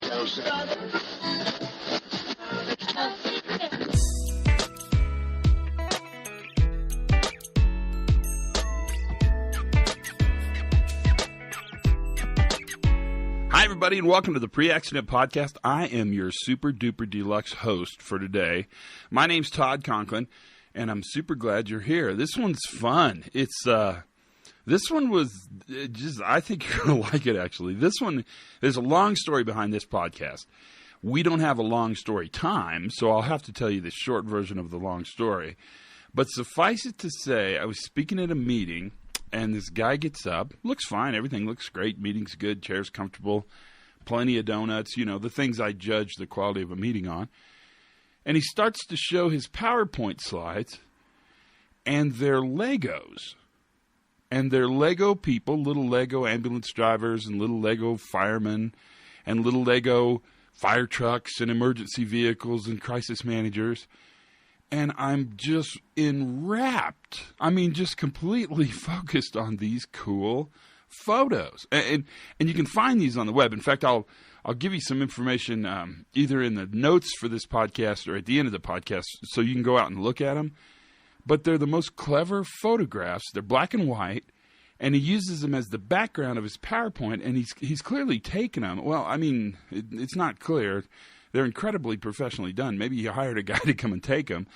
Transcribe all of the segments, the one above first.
Hi, everybody, and welcome to the Pre-Accident Podcast. I am your super duper deluxe host for today. My name's Todd Conklin, and I'm super glad you're here. This one's fun. This one was just, I think you're going to like it, actually. This one, there's a long story behind this podcast. We don't have a long story time, so I'll have to tell you the short version of the long story. But suffice it to say, I was speaking at a meeting, and this guy gets up, looks fine, everything looks great, meeting's good, chair's comfortable, plenty of donuts, the things I judge the quality of a meeting on. And he starts to show his PowerPoint slides, and they're Legos. And they're Lego people, little Lego ambulance drivers and little Lego firemen and little Lego fire trucks and emergency vehicles and crisis managers. And I'm just enwrapped. I mean, just completely focused on these cool photos. And you can find these on the web. In fact, I'll give you some information either in the notes for this podcast or at the end of the podcast so you can go out and look at them. But they're the most clever photographs. They're black and white, and he uses them as the background of his PowerPoint, and he's clearly taken them. Well, I mean, it's not clear. They're incredibly professionally done. Maybe he hired a guy to come and take them.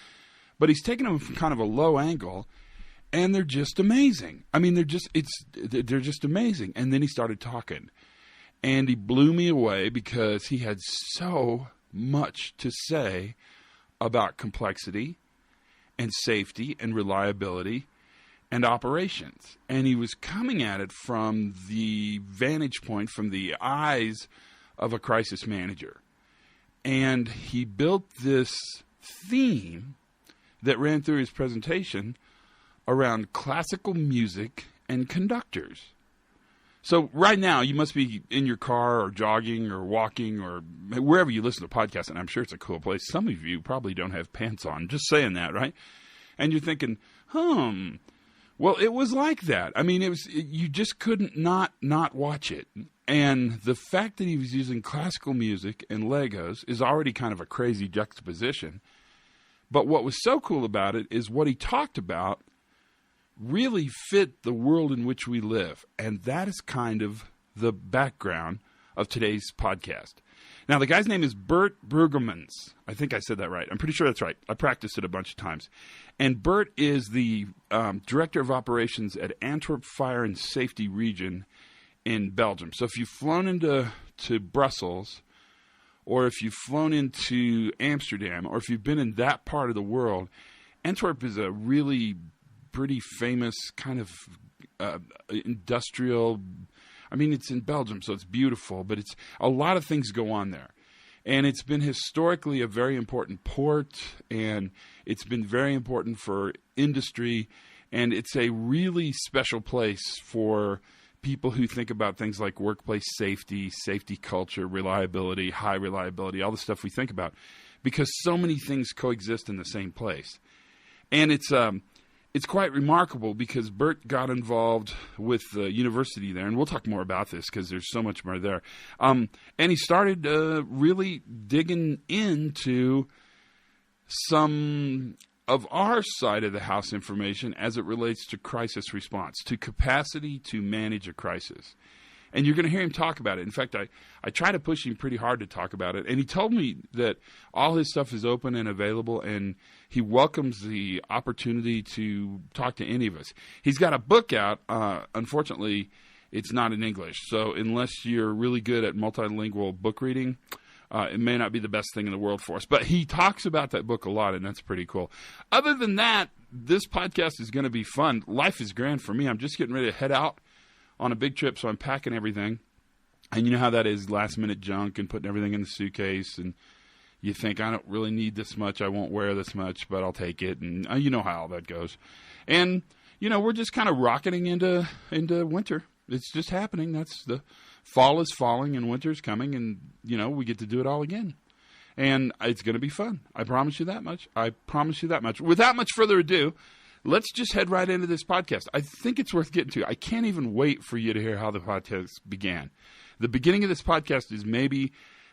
But he's taken them from kind of a low angle, and they're just amazing. I mean, they're just amazing. And then he started talking, and he blew me away because he had so much to say about complexity and safety and reliability and operations. And he was coming at it from the vantage point, from the eyes of a crisis manager. And he built this theme that ran through his presentation around classical music and conductors. So right now, you must be in your car or jogging or walking or wherever you listen to podcasts, and I'm sure it's a cool place. Some of you probably don't have pants on. Just saying that, right? And you're thinking, well, it was like that. I mean, you just couldn't not watch it. And the fact that he was using classical music and Legos is already kind of a crazy juxtaposition. But what was so cool about it is what he talked about really fit the world in which we live. And that is kind of the background of today's podcast. Now, the guy's name is Bert Brugghemans. I think I said that right. I'm pretty sure that's right. I practiced it a bunch of times. And Bert is the Director of Operations at Antwerp Fire and Safety Region in Belgium. So if you've flown into Brussels, or if you've flown into Amsterdam, or if you've been in that part of the world, Antwerp is a really pretty famous kind of industrial. I mean, it's in Belgium, so it's beautiful, but it's a lot of things go on there. And it's been historically a very important port, and it's been very important for industry, and it's a really special place for people who think about things like workplace safety, safety culture, reliability, high reliability, all the stuff we think about, because so many things coexist in the same place. And it's quite remarkable because Bert got involved with the university there, and we'll talk more about this because there's so much more there. And he started really digging into some of our side of the house information as it relates to crisis response, to capacity to manage a crisis. And you're going to hear him talk about it. In fact, I try to push him pretty hard to talk about it. And he told me that all his stuff is open and available, and he welcomes the opportunity to talk to any of us. He's got a book out. Unfortunately, it's not in English. So unless you're really good at multilingual book reading, it may not be the best thing in the world for us. But he talks about that book a lot, and that's pretty cool. Other than that, this podcast is going to be fun. Life is grand for me. I'm just getting ready to head out on a big trip, so I'm packing everything. And you know how that is, last-minute junk and putting everything in the suitcase. And you think, I don't really need this much. I won't wear this much, but I'll take it. And you know how all that goes. And, we're just kind of rocketing into winter. It's just happening. That's the fall is falling and winter's coming. And, we get to do it all again. And it's going to be fun. I promise you that much. Without much further ado, let's just head right into this podcast. I think it's worth getting to. I can't even wait for you to hear how the podcast began. The beginning of this podcast is maybe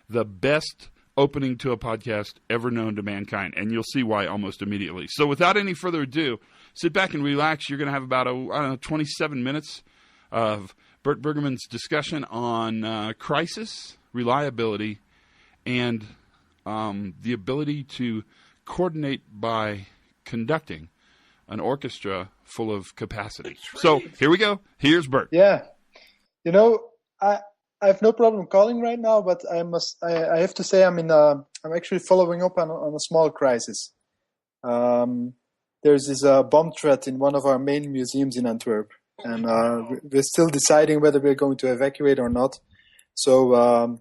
the best opening to a podcast ever known to mankind, and you'll see why almost immediately. So without any further ado, sit back and relax. You're going to have about 27 minutes of Bert Brugghemans' discussion on crisis, reliability, and the ability to coordinate by conducting an orchestra full of capacity. So here we go. Here's Bert. Yeah. I have no problem calling right now, but I have to say I'm actually following up on a small crisis. There's this bomb threat in one of our main museums in Antwerp, and we're still deciding whether we're going to evacuate or not. So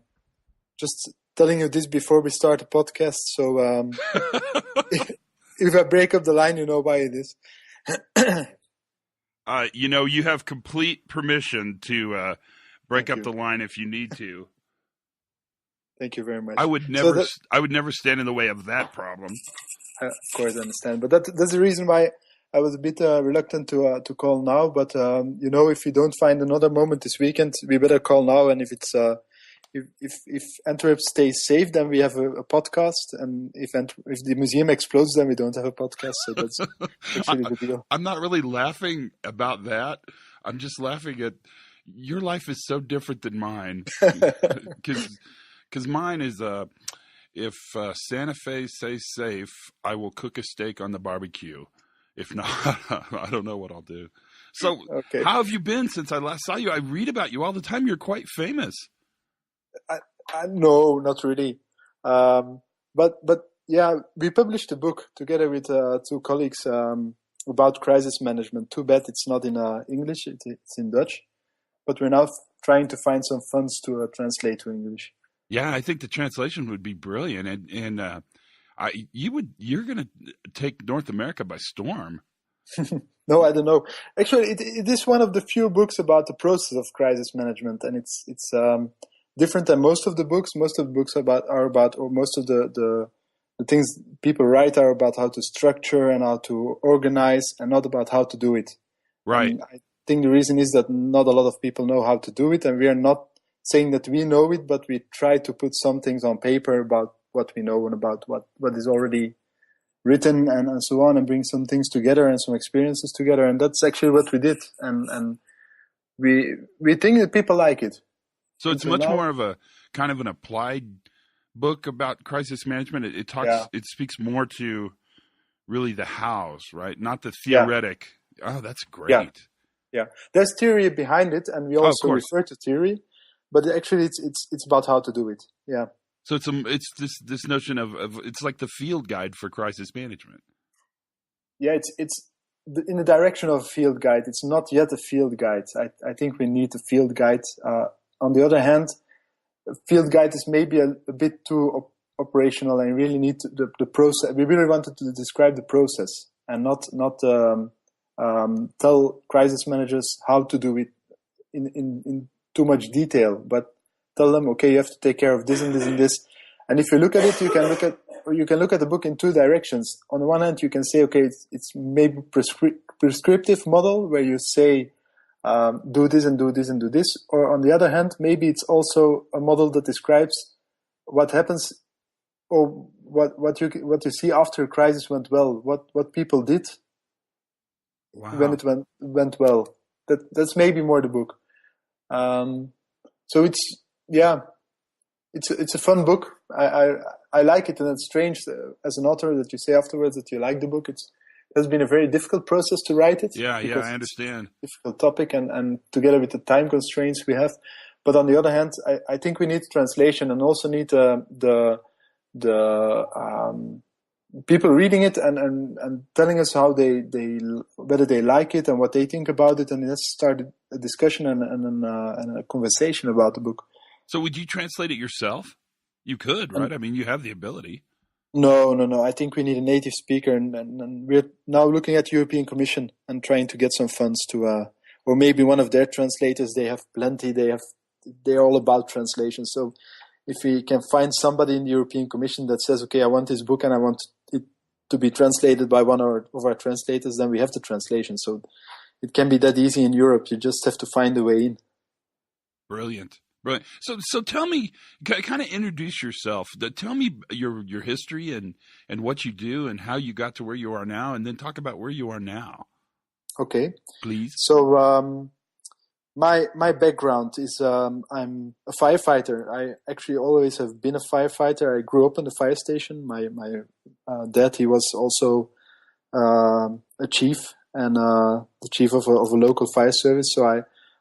just telling you this before we start the podcast. So if I break up the line, you know why it is. You have complete permission to break up the line if you need to. Thank you very much. I would never stand in the way of that problem. Of course, I understand, but that's the reason why I was a bit reluctant to call now. But if we don't find another moment this weekend, we better call now. And if it's if Antwerp stays safe, then we have a podcast. And if the museum explodes, then we don't have a podcast. So that's actually the deal. I'm not really laughing about that. I'm just laughing at your life is so different than mine. Because mine is if Santa Fe says safe, I will cook a steak on the barbecue. If not, I don't know what I'll do. So okay. How have you been since I last saw you? I read about you all the time. You're quite famous. No, not really. But yeah, we published a book together with two colleagues about crisis management. Too bad it's not in English. It's in Dutch. But we're now trying to find some funds to translate to English. Yeah, I think the translation would be brilliant, and you're going to take North America by storm. No, I don't know. Actually, it is one of the few books about the process of crisis management, and it's different than most of the books. Most of the books or most of the things people write are about how to structure and how to organize, and not about how to do it. Right. And I think the reason is that not a lot of people know how to do it, and we are not saying that we know it, but we try to put some things on paper about what we know and about what is already written and so on, and bring some things together and some experiences together. And that's actually what we did. And we think that people like it. So it's much more of a kind of an applied book about crisis management. It talks, It speaks more to really the hows, right? Not the theoretic. Yeah. Oh, that's great. Yeah. There's theory behind it, and we also refer to theory. But actually, it's about how to do it. Yeah. So it's this notion of it's like the field guide for crisis management. Yeah, it's in the direction of a field guide. It's not yet a field guide. I think we need a field guide. On the other hand, a field guide is maybe a bit too operational, and really need the process. We really wanted to describe the process and not tell crisis managers how to do it in too much detail, but tell them, okay, you have to take care of this and this and this. And if you look at it, you can look at the book in two directions. On the one hand, you can say, okay, it's maybe prescriptive model where you say, do this and do this and do this. Or on the other hand, maybe it's also a model that describes what happens or what you see after a crisis went well, what people did when it went well. That's maybe more the book. So it's a fun book. I like it, and it's strange as an author that you say afterwards that you like the book. It has been a very difficult process to write it. Yeah, I understand. It's a difficult topic, and together with the time constraints we have. But on the other hand, I think we need translation, and also need the people reading it and telling us how they whether they like it and what they think about it, and let's start a discussion and a conversation about the book. So would you translate it yourself? You could, right? I mean, you have the ability. No. I think we need a native speaker, and we're now looking at the European Commission and trying to get some funds to, or maybe one of their translators. They have plenty. They're all about translation. So if we can find somebody in the European Commission that says, okay, I want this book and I want it to be translated by one of our translators, then we have the translation. So it can be that easy in Europe. You just have to find a way in. Brilliant. Right. So tell me, kind of introduce yourself. Tell me your history and what you do and how you got to where you are now, and then talk about where you are now. Okay. Please. So my background is I'm a firefighter. I actually always have been a firefighter. I grew up in the fire station. My dad, he was also a chief and the chief of a local fire service. So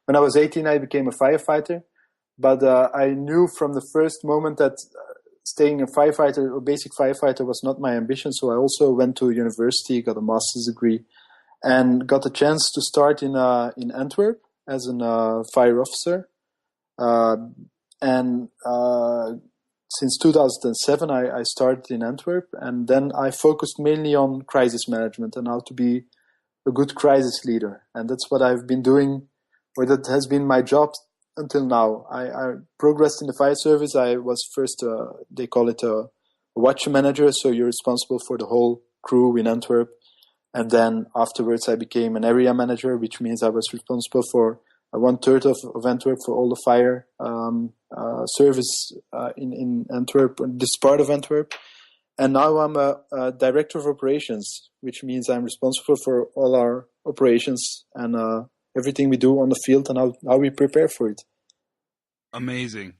when I was 18, I became a firefighter. But I knew from the first moment that staying a firefighter or basic firefighter was not my ambition. So I also went to university, got a master's degree, and got a chance to start in Antwerp as a fire officer. And since 2007, I started in Antwerp, and then I focused mainly on crisis management and how to be a good crisis leader. And that's what I've been doing, or that has been my job until now. I progressed in the fire service. I was first, they call it a watch manager, so you're responsible for the whole crew in Antwerp. And then afterwards I became an area manager, which means I was responsible for 1/3 of Antwerp, for all the fire service in Antwerp, this part of Antwerp. And now I'm a director of operations, which means I'm responsible for all our operations and everything we do on the field and how we prepare for it. Amazing.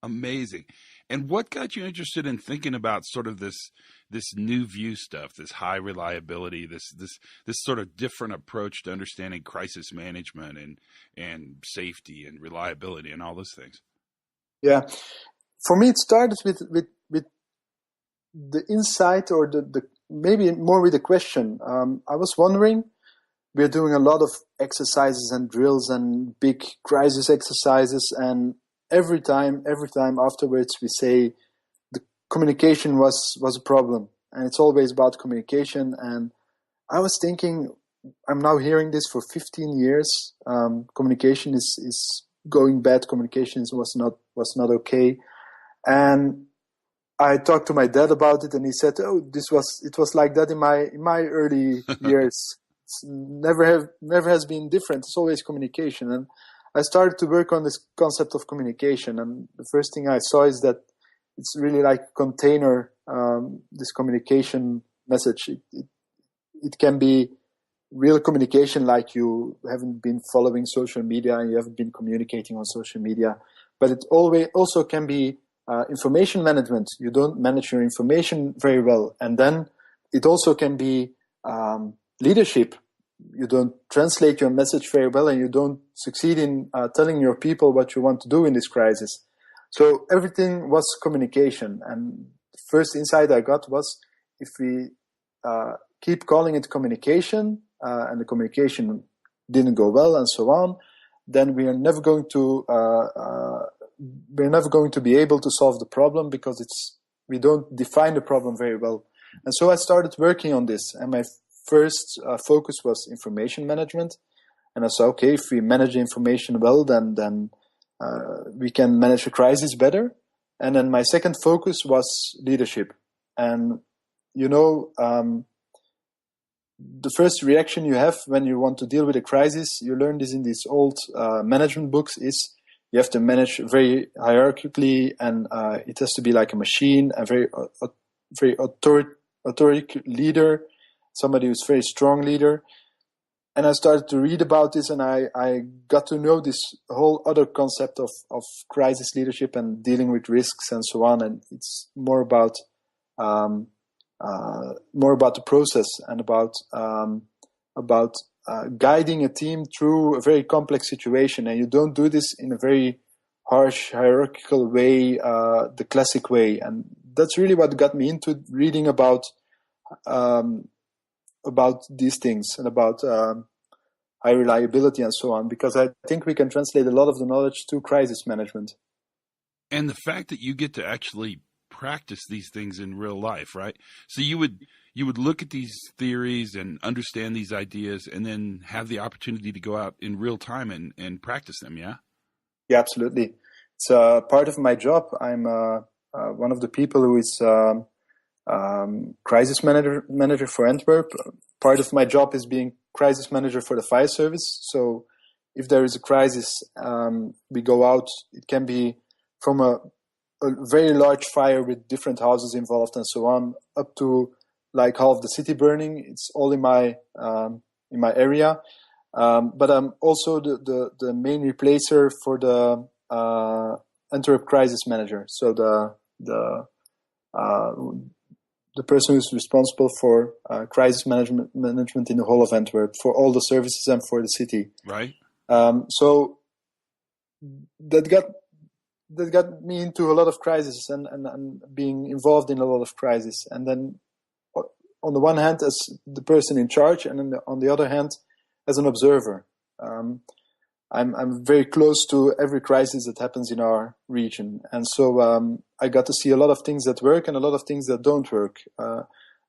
And what got you interested in thinking about sort of this new view stuff, this high reliability, this sort of different approach to understanding crisis management and safety and reliability and all those things? Yeah, for me it started with the insight, or the maybe more with a question. I was wondering, we're doing a lot of exercises and drills and big crisis exercises, and every time afterwards we say the communication was a problem, and it's always about communication. And I was thinking, I'm now hearing this for 15 years. Communication is going bad. Communication was not okay. And I talked to my dad about it, and he said, "Oh, it was like that in my early years. It's never has been different. It's always communication." And I started to work on this concept of communication, and the first thing I saw is that it's really like a container. This communication message, it can be real communication, like you haven't been following social media and you haven't been communicating on social media, but it always also can be information management. You don't manage your information very well. And then it also can be leadership. You don't translate your message very well, and you don't succeed in telling your people what you want to do in this crisis. So everything was communication. And the first insight I got was, if we keep calling it communication and the communication didn't go well and so on, then we are never going to be able to solve the problem, because we don't define the problem very well. And so I started working on this, and my first focus was information management. And I said, okay, if we manage the information well, then we can manage a crisis better. And then my second focus was leadership. And the first reaction you have when you want to deal with a crisis, you learn this in these old management books, is you have to manage very hierarchically, and it has to be like a machine, a very authoritative leader, somebody who's very strong leader. And I started to read about this, and I got to know this whole other concept of crisis leadership and dealing with risks and so on. And it's more about the process and about guiding a team through a very complex situation. And you don't do this in a very harsh, hierarchical way, the classic way. And that's really what got me into reading about these things and about high reliability and so on, because I think we can translate a lot of the knowledge to crisis management. And the fact that you get to actually practice these things in real life, right? So you would look at these theories and understand these ideas, and then have the opportunity to go out in real time and practice them, yeah? Yeah, absolutely. It's part of my job. I'm one of the people who is crisis manager for Antwerp. Part of my job is being crisis manager for the fire service. So if there is a crisis, we go out. It can be from a very large fire with different houses involved and so on, up to like half the city burning. It's all in my area. But I'm also the main replacer for the Antwerp crisis manager. So the person who's responsible for crisis management in the whole of Antwerp, for all the services and for the city. Right. So that got me into a lot of crises and being involved in a lot of crises. And then on the one hand as the person in charge, and then on the other hand as an observer. I'm very close to every crisis that happens in our region. And so I got to see a lot of things that work and a lot of things that don't work.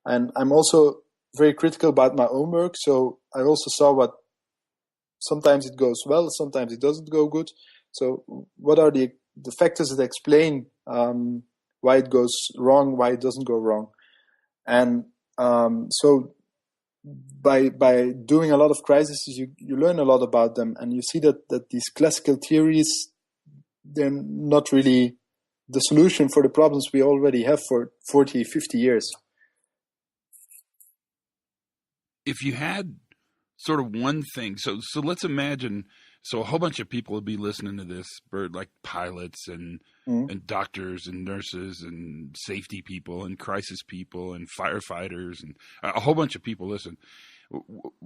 And I'm also very critical about my own work. So I also saw what sometimes it goes well, sometimes it doesn't go good. So what are the factors that explain why it goes wrong, why it doesn't go wrong? And so by doing a lot of crises, you learn a lot about them, and you see that these classical theories, they're not really the solution for the problems we already have for 40, 50 years. If you had sort of one thing, so let's imagine, so a whole bunch of people would be listening to this, Bert, like pilots and doctors and nurses and safety people and crisis people and firefighters and a whole bunch of people listen.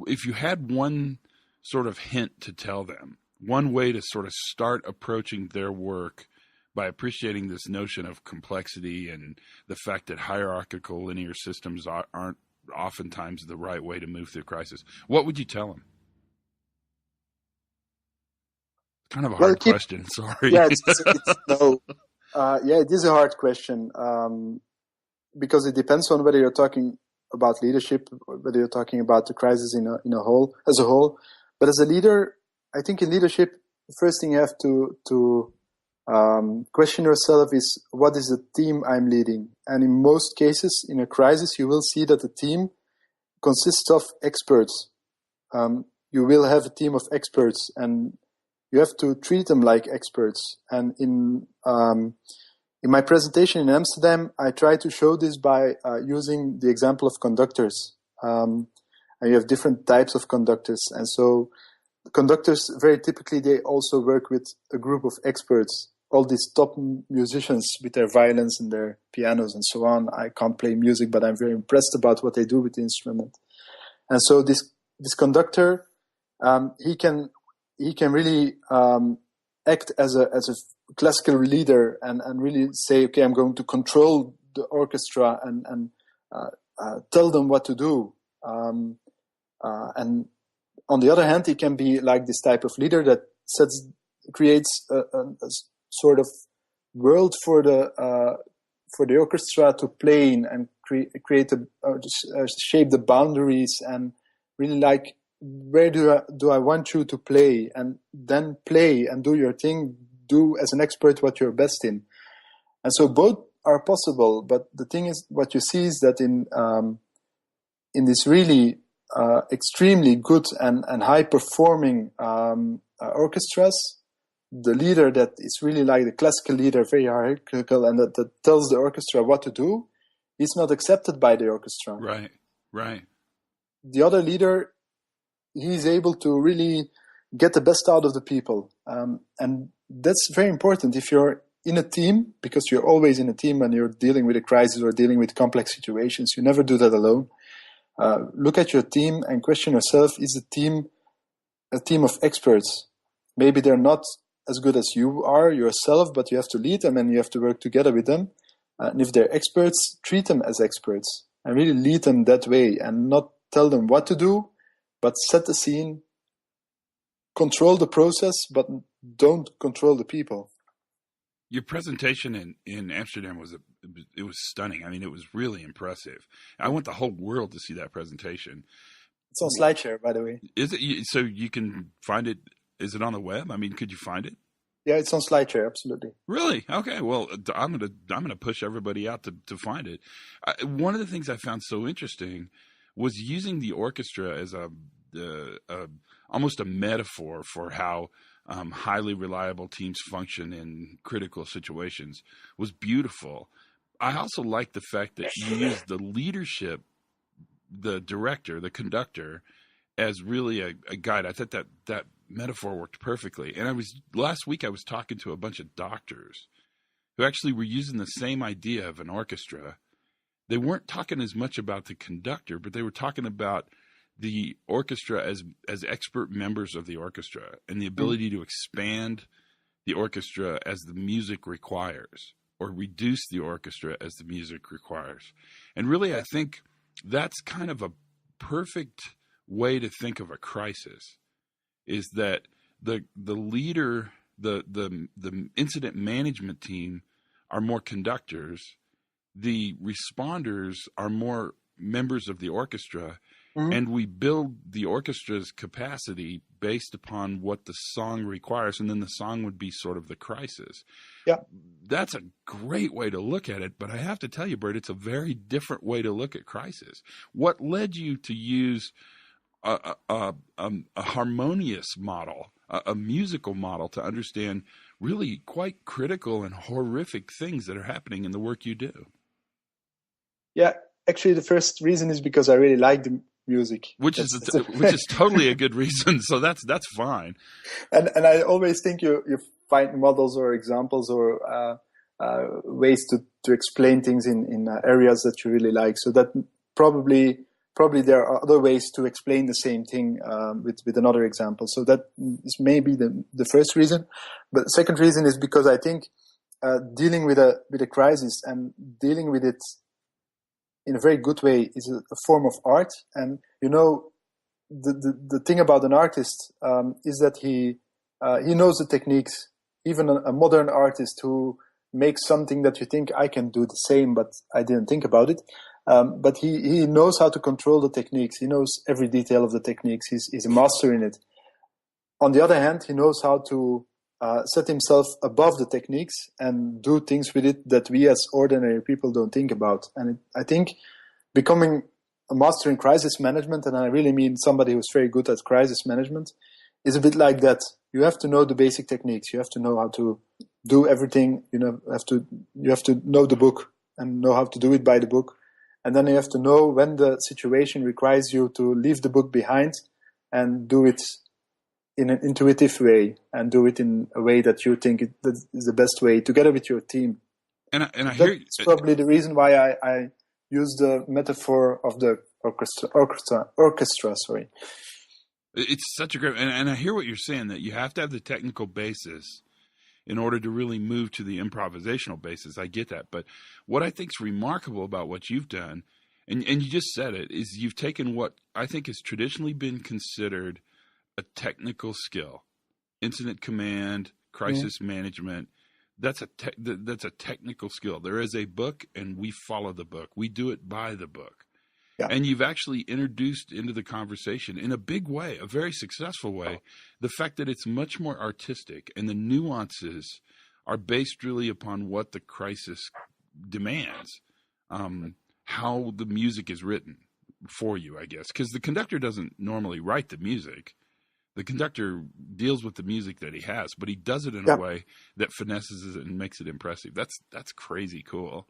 If you had one sort of hint to tell them, one way to sort of start approaching their work by appreciating this notion of complexity and the fact that hierarchical linear systems aren't oftentimes the right way to move through crisis, what would you tell them? Kind of a hard question. Sorry. Yeah, it is a hard question because it depends on whether you're talking about leadership, or whether you're talking about the crisis as a whole. But as a leader, I think in leadership, the first thing you have to question yourself is, what is the team I'm leading? And in most cases, in a crisis, you will see that the team consists of experts. You will have a team of experts, and you have to treat them like experts. And in my presentation in Amsterdam, I try to show this by using the example of conductors. And you have different types of conductors. And so conductors, very typically, they also work with a group of experts. All these top musicians with their violins and their pianos and so on. I can't play music, but I'm very impressed about what they do with the instrument. And so this conductor, he can really act as a classical leader and really say, okay, I'm going to control the orchestra and tell them what to do. And on the other hand, he can be like this type of leader that creates a sort of world for the orchestra to play in and shape the boundaries, and really like, where do I want you to play, and then play and do your thing, do as an expert what you're best in. And so both are possible, but the thing is, what you see is that in this really extremely good and high performing orchestras, the leader that is really like the classical leader, very hierarchical, and that tells the orchestra what to do, is not accepted by the orchestra. Right. The other leader, he is able to really get the best out of the people. And that's very important if you're in a team, because you're always in a team when you're dealing with a crisis or dealing with complex situations. You never do that alone. Look at your team and question yourself, is the team a team of experts? Maybe they're not as good as you are yourself, but you have to lead them and you have to work together with them. And if they're experts, treat them as experts and really lead them that way, and not tell them what to do, but set the scene, control the process, but don't control the people. Your presentation in Amsterdam was stunning. I mean, it was really impressive. I want the whole world to see that presentation. It's on SlideShare, by the way. Is it? So you can find it. Is it on the web? I mean, could you find it? Yeah, it's on SlideShare, absolutely. Really? Okay. Well, I'm gonna push everybody out to find it. One of the things I found so interesting was using the orchestra as almost a metaphor for how highly reliable teams function in critical situations was beautiful. I also like the fact that you used the leadership, the director, the conductor, as really a guide. I thought that metaphor worked perfectly. And last week I was talking to a bunch of doctors who actually were using the same idea of an orchestra. They weren't talking as much about the conductor, but they were talking about the orchestra as expert members of the orchestra and the ability to expand the orchestra as the music requires, or reduce the orchestra as the music requires. And really, I think that's kind of a perfect way to think of a crisis, is that the leader, the incident management team are more conductors, the responders are more members of the orchestra, and we build the orchestra's capacity based upon what the song requires, and then the song would be sort of the crisis. Yeah. That's a great way to look at it, but I have to tell you, Bert, it's a very different way to look at crisis. What led you to use a harmonious model, a musical model, to understand really quite critical and horrific things that are happening in the work you do? Yeah, actually, the first reason is because I really like the music, which is totally a good reason. So that's fine. And I always think you find models or examples or ways to explain things in areas that you really like. So that probably there are other ways to explain the same thing with another example. So that is maybe the first reason. But the second reason is because I think dealing with a crisis and dealing with it in a very good way is a form of art. And the thing about an artist is that he knows the techniques. Even a modern artist who makes something that you think, I can do the same, but I didn't think about it. But he knows how to control the techniques. He knows every detail of the techniques. He's a master in it. On the other hand, he knows how to set himself above the techniques and do things with it that we as ordinary people don't think about. And I think becoming a master in crisis management, and I really mean somebody who's very good at crisis management, is a bit like that. You have to know the basic techniques. You have to know how to do everything. You have to know the book and know how to do it by the book. And then you have to know when the situation requires you to leave the book behind and do it in an intuitive way and do it in a way that you think that is the best way, together with your team. And I hear you. That's probably the reason why I use the metaphor of the orchestra. Sorry. It's such a great, and I hear what you're saying, that you have to have the technical basis in order to really move to the improvisational basis. I get that. But what I think is remarkable about what you've done, and you just said it, is you've taken what I think has traditionally been considered a technical skill, incident command, crisis management. That's a technical skill. There is a book, and we follow the book. We do it by the book. Yeah. And you've actually introduced into the conversation in a big way, a very successful way, the fact that it's much more artistic, and the nuances are based really upon what the crisis demands, how the music is written for you, I guess. Because the conductor doesn't normally write the music. The conductor deals with the music that he has, but he does it in a way that finesses it and makes it impressive. That's crazy cool.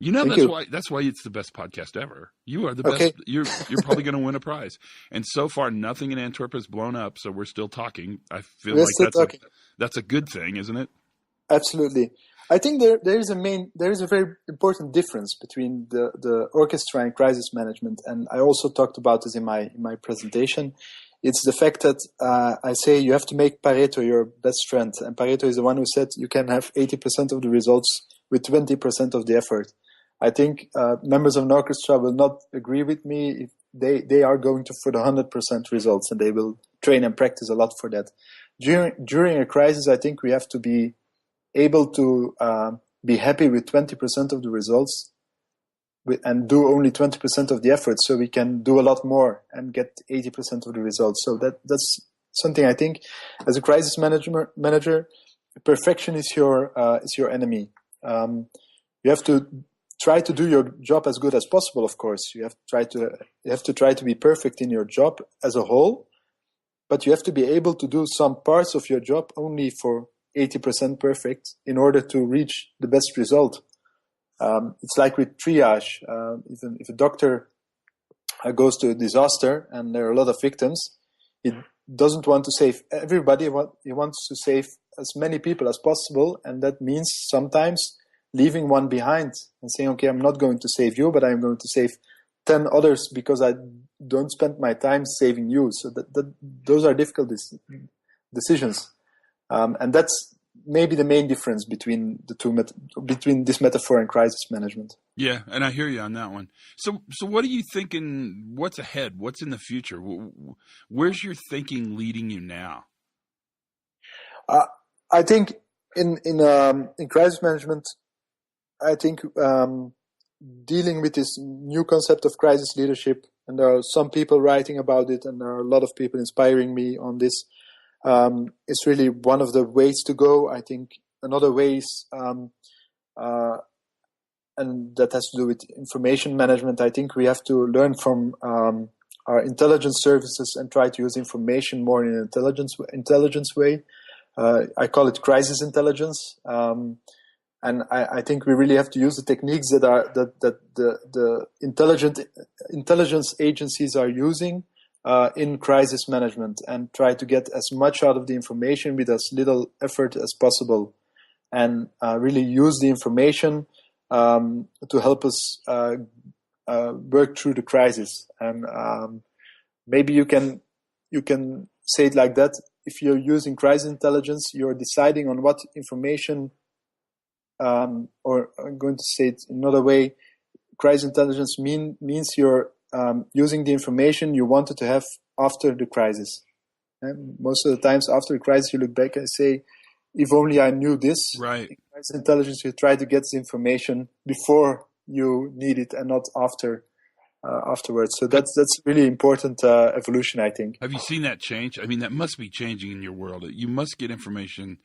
That's why it's the best podcast ever. You are the best. Okay. You're probably going to win a prize. And so far, nothing in Antwerp has blown up, so we're still talking. I feel like that's a good thing, isn't it? Absolutely. I think there is a very important difference between the orchestra and crisis management, and I also talked about this in my presentation. It's the fact that I say you have to make Pareto your best friend, and Pareto is the one who said you can have 80% of the results with 20% of the effort. I think members of an orchestra will not agree with me if they are going for the 100% results, and they will train and practice a lot for that. During a crisis, I think we have to be able to be happy with 20% of the results and do only 20% of the effort, so we can do a lot more and get 80% of the results. So that's something I think as a crisis manager, perfection is your enemy. You have to try to do your job as good as possible. Of course, you have to try to be perfect in your job as a whole, but you have to be able to do some parts of your job only for 80% perfect in order to reach the best result. It's like with triage. If a doctor goes to a disaster and there are a lot of victims, he doesn't want to save everybody. He wants to save as many people as possible, and that means sometimes leaving one behind and saying, okay, I'm not going to save you, but I'm going to save 10 others because I don't spend my time saving you. So those are difficult decisions. And that's maybe the main difference between between this metaphor and crisis management. Yeah, and I hear you on that one. So what are you thinking? What's ahead? What's in the future? Where's your thinking leading you now? I think in crisis management, I think dealing with this new concept of crisis leadership, and there are some people writing about it, and there are a lot of people inspiring me on this. It's really one of the ways to go. I think another way is, and that has to do with information management. I think we have to learn from our intelligence services and try to use information more in an intelligence way. I call it crisis intelligence. And I think we really have to use the techniques that the intelligence agencies are using in crisis management, and try to get as much out of the information with as little effort as possible, and really use the information to help us work through the crisis. And maybe you can say it like that. If you're using crisis intelligence, you're deciding on what information, or I'm going to say it another way, crisis intelligence means you're using the information you wanted to have after the crisis. And most of the times after the crisis, you look back and say, if only I knew this. Right. In crisis intelligence, you try to get the information before you need it and not afterwards. So that's really important evolution, I think. Have you seen that change? I mean, that must be changing in your world. You must get information,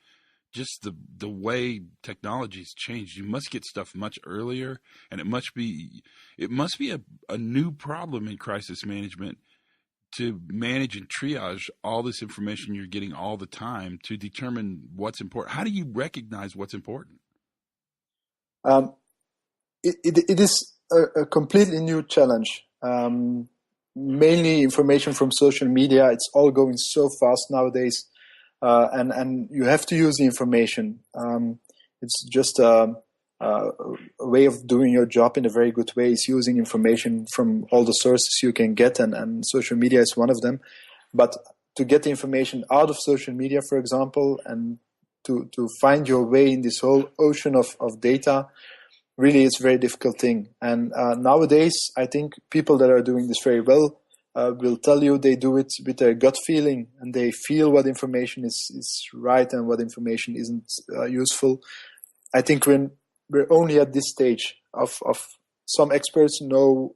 just the way technology's changed. You must get stuff much earlier, and it must be a new problem in crisis management to manage and triage all this information you're getting all the time to determine what's important. How do you recognize what's important? It is a completely new challenge. Mainly information from social media. It's all going so fast nowadays, and you have to use the information. It's just a way of doing your job in a very good way. Is using information from all the sources you can get, and social media is one of them. But to get the information out of social media, for example, and to find your way in this whole ocean of data, really it's a very difficult thing. And nowadays, I think people that are doing this very well will tell you they do it with their gut feeling, and they feel what information is right and what information isn't useful. I think we're only at this stage of some experts know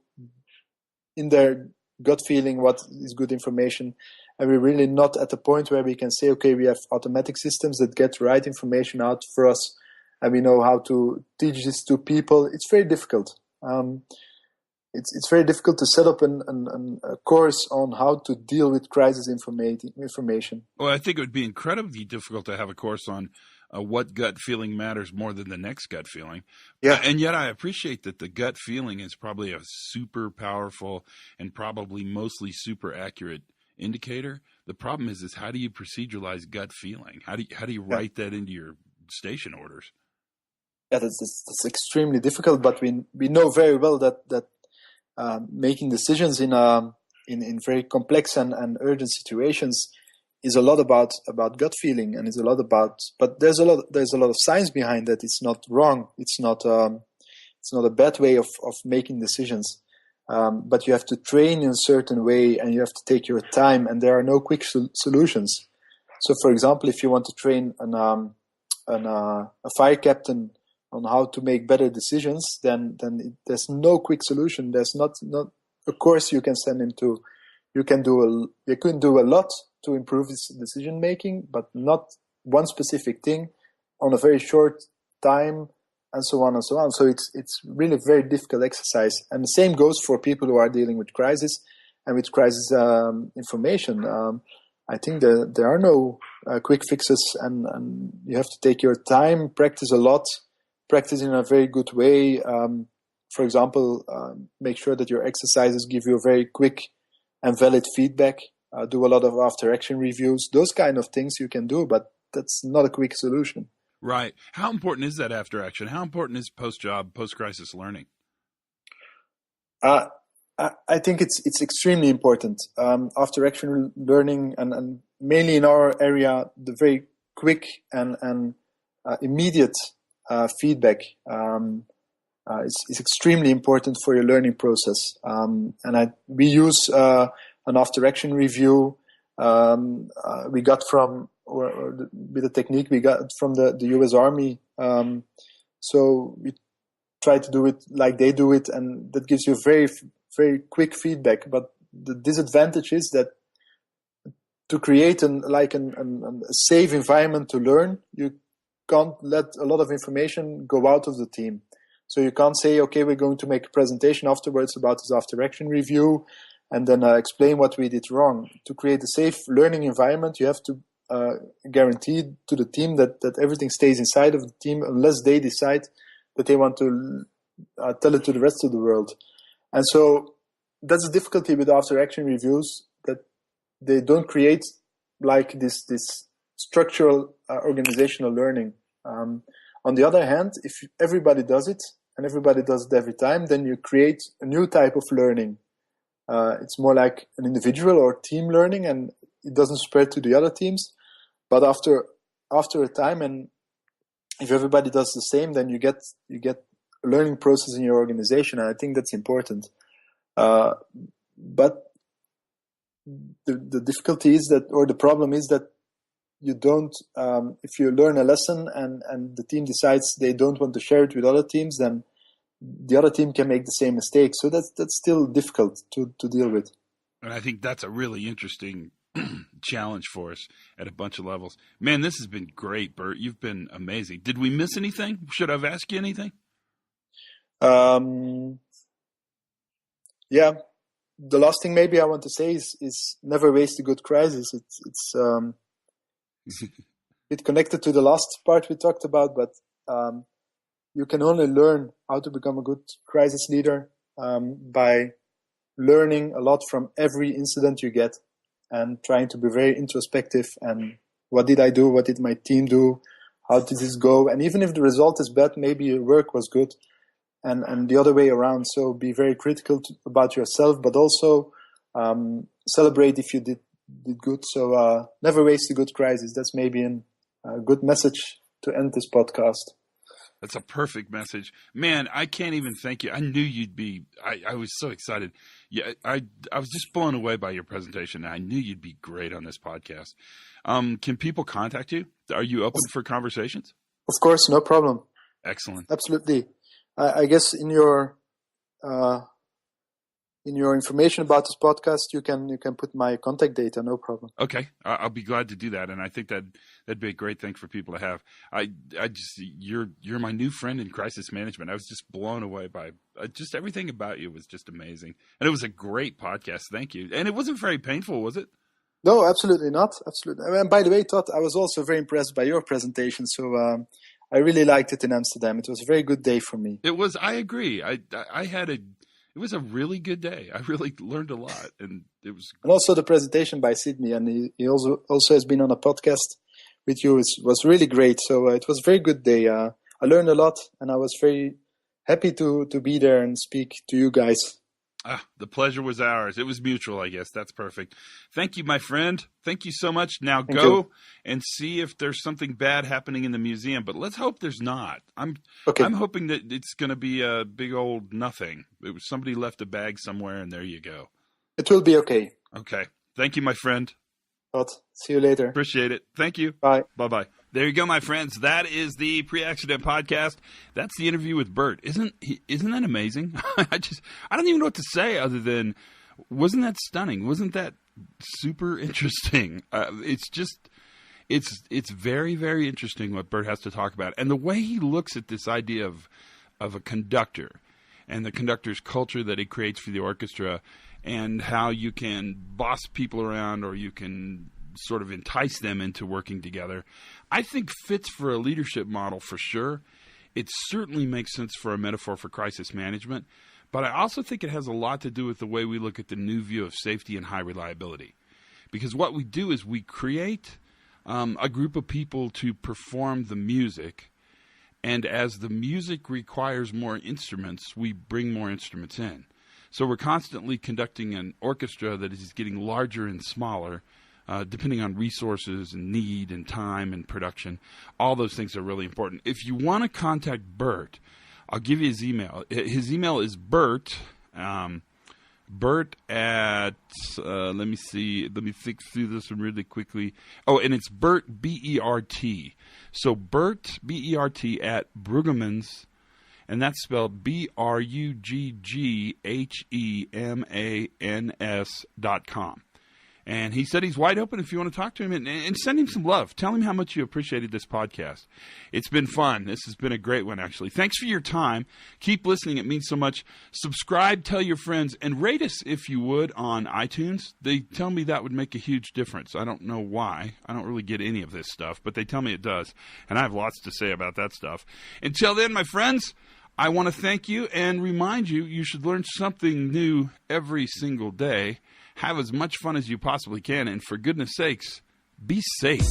in their gut feeling what is good information, and we're really not at the point where we can say, okay, we have automatic systems that get the right information out for us, and we know how to teach this to people. It's very difficult. It's very difficult to set up a course on how to deal with crisis information. Well, I think it would be incredibly difficult to have a course on what gut feeling matters more than the next gut feeling. Yeah. And yet I appreciate that the gut feeling is probably a super powerful and probably mostly super accurate indicator. The problem is how do you proceduralize gut feeling? How do you write that into your station orders? Yeah, that's extremely difficult, but we know very well that making decisions in very complex and urgent situations is a lot about gut feeling, and is a lot about. But there's a lot of science behind that. It's not wrong. It's not a bad way of making decisions. But you have to train in a certain way, and you have to take your time. And there are no quick solutions. So, for example, if you want to train a fire captain on how to make better decisions, then there's no quick solution. There's not a course you can send him to. You can do a lot to improve his decision making, but not one specific thing on a very short time and so on and so on. So it's really a very difficult exercise. And the same goes for people who are dealing with crisis and with crisis information. I think there are no quick fixes, and you have to take your time, practice a lot, practice in a very good way. For example, make sure that your exercises give you a very quick and valid feedback. Do a lot of after-action reviews. Those kind of things you can do, but that's not a quick solution. Right. How important is that after action? How important is post-job, post-crisis learning? I think it's extremely important. After action learning, and mainly in our area, the very quick and immediate feedback is extremely important for your learning process. We use an after action review we got from, with a technique we got from the US Army. So we try to do it like they do it, and that gives you very, very quick feedback. But the disadvantage is that to create a safe environment to learn, you can't let a lot of information go out of the team. So you can't say, okay, we're going to make a presentation afterwards about this after action review and then explain what we did wrong. To create a safe learning environment, you have to guarantee to the team that everything stays inside of the team unless they decide that they want to tell it to the rest of the world. And so that's the difficulty with after action reviews, that they don't create like this structural organizational learning. On the other hand, if everybody does it and everybody does it every time, then you create a new type of learning. It's more like an individual or team learning, and it doesn't spread to the other teams. But after a time, and if everybody does the same, then you get a learning process in your organization, and I think that's important. But the difficulty is that, or the problem is that you don't, if you learn a lesson and the team decides they don't want to share it with other teams, then the other team can make the same mistake. So that's still difficult to deal with. And I think that's a really interesting challenge for us at a bunch of levels. Man, this has been great, Bert. You've been amazing. Did we miss anything? Should I have asked you anything? Yeah. The last thing maybe I want to say is never waste a good crisis. It's bit connected to the last part we talked about, but you can only learn how to become a good crisis leader by learning a lot from every incident you get and trying to be very introspective. And what did I do? What did my team do? How did this go? And even if the result is bad, maybe your work was good, and the other way around. So be very critical about yourself, but also celebrate if you did good. So never waste a good crisis. That's maybe a good message to end this podcast. That's a perfect message. Man, I can't even thank you. I knew you'd be, I was so excited. Yeah, I was just blown away by your presentation. I knew you'd be great on this podcast. Can people contact you? Are you open for conversations? Of course, no problem. Excellent. Absolutely. I guess in your information about this podcast, you can put my contact data, no problem. Okay, I'll be glad to do that, and I think that'd be a great thing for people to have. You're my new friend in crisis management. I was just blown away by just everything about you was just amazing, and it was a great podcast. Thank you, and it wasn't very painful, was it? No, absolutely not. Absolutely. And by the way, Todd, I was also very impressed by your presentation. So I really liked it in Amsterdam. It was a very good day for me. It was. I agree. It was a really good day. I really learned a lot, and it was. And also the presentation by Sydney, and he also has been on a podcast with you. It was really great. So it was a very good day. I learned a lot, and I was very happy to be there and speak to you guys. The pleasure was ours. It was mutual, I guess. That's perfect. Thank you, my friend. Thank you so much. Now go and see if there's something bad happening in the museum, but let's hope there's not. I'm hoping that it's going to be a big old nothing. It was somebody left a bag somewhere, and there you go. It will be okay. Okay. Thank you, my friend. Todd, see you later. Appreciate it. Thank you. Bye. Bye-bye. There you go, my friends. That is the Pre-Accident Podcast. That's the interview with Bert. Isn't that amazing? I don't even know what to say other than, wasn't that stunning? Wasn't that super interesting? It's it's very, very interesting what Bert has to talk about, and the way he looks at this idea of a conductor and the conductor's culture that he creates for the orchestra, and how you can boss people around or you can sort of entice them into working together, I think fits for a leadership model for sure. It certainly makes sense for a metaphor for crisis management, but I also think it has a lot to do with the way we look at the new view of safety and high reliability. Because what we do is we create a group of people to perform the music, and as the music requires more instruments, we bring more instruments in. So we're constantly conducting an orchestra that is getting larger and smaller, depending on resources and need and time and production. All those things are really important. If you want to contact Bert, I'll give you his email. His email is Bert, Bert at, let me think through this one really quickly. Oh, and it's Bert, B-E-R-T. So Bert, B-E-R-T, at Brugghemans, and that's spelled BRUGGHEMANS.com. And he said he's wide open if you want to talk to him, and send him some love. Tell him how much you appreciated this podcast. It's been fun. This has been a great one, actually. Thanks for your time. Keep listening. It means so much. Subscribe, tell your friends, and rate us, if you would, on iTunes. They tell me that would make a huge difference. I don't know why. I don't really get any of this stuff, but they tell me it does. And I have lots to say about that stuff. Until then, my friends, I want to thank you and remind you, you should learn something new every single day. Have as much fun as you possibly can, and for goodness sakes, be safe.